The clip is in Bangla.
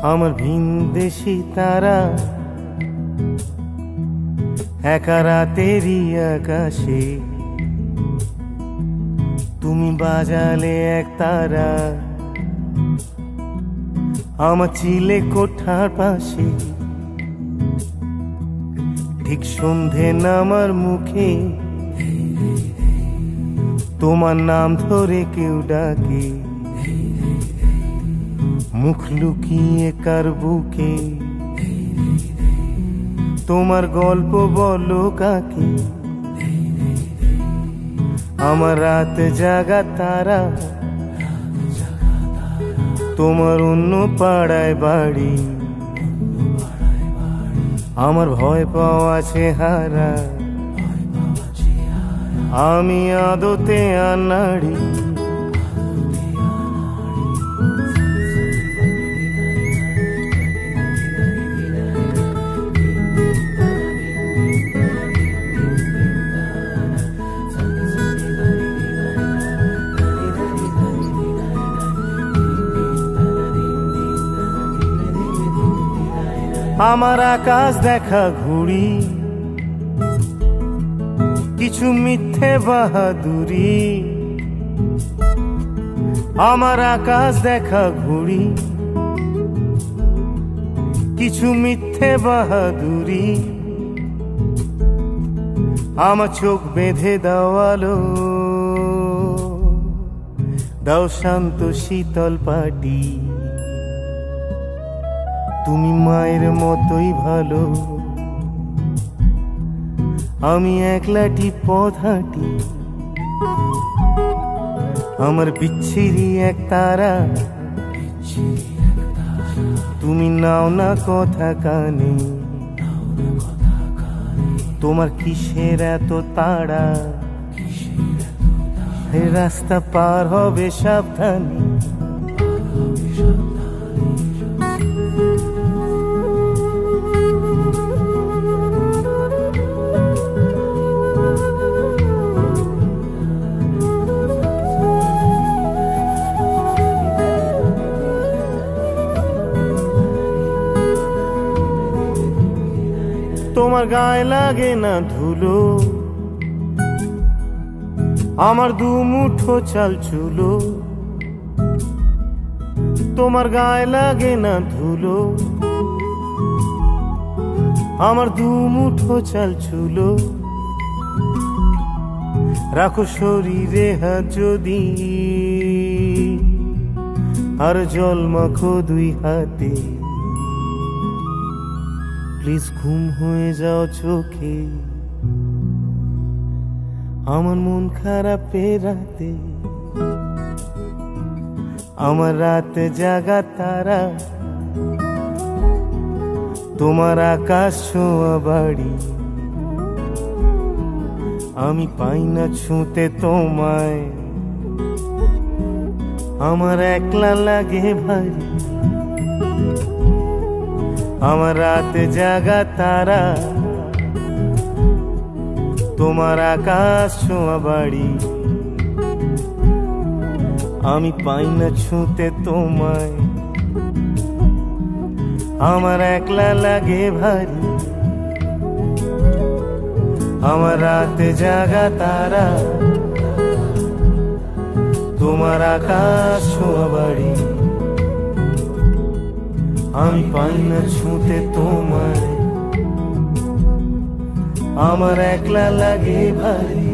আমার ভিনদেশি তারা একা রাতেরই আকাশে, তুমি বাজালে এক তারা আমার চিলে কোঠার পাশে। ঠিক সন্ধে নামার মুখে তোমার নাম ধরে কেউ ডাকে, মুখ লুকিয়ে কার বুকে তোমার গল্প বলো কাকে। আমার রাত জাগা তারা তোমার অন্য পাড়ায় বাড়ি, আমার ভয় পাওয়া চেহারা আমি আদতে আনাড়ি। আমার আকাশ দেখা ঘুড়ি কিছু মিথ্যে বাহাদুরি, আমার আকাশ দেখা ঘুড়ি কিছু মিথ্যে বাহাদুরি। আমার চোখ বেঁধে দেওয়ালো দাও শান্ত শীতল পাটি, তুমি মায়ের মতোই ভালো আমি একলাটি পথ হাঁটি। আমার বিচ্ছিরি এক তারা তুমি নাও না কথা কানে, তোমার কিসের এত তাড়া রাস্তা পার হবে সাবধানে। তোমার গায়ে লাগে না ধুলো, আমার দু মুঠো চাল চুলো। তোমার গায়ে লাগে না ধুলো, আমার দু মুঠো চাল চুলো। রাখো শরীরে হাত যদি আর জল মাখো দুই হাতে, প্লিজ ঘুম হয়ে যাও চোখে আমার মন খারাপ রাতে। আমার রাত জাগা তারা তোমার আকাশ ছোঁয়া বাড়ি, আমি পাই না ছুঁতে তোমায় আমার একলা লাগে ভারী। আমার রাত জাগা তারা তোমার আকাশ ছোঁয়া বাড়ি, আমি পাই না ছুঁতে তোমায় আমার একলা লাগে ভারী। আমার রাত জাগা তারা তোমার আকাশ ছোঁয়া বাড়ি, আমি পাই না ছুঁতে তোমায় আমার একলা লাগে ভারী।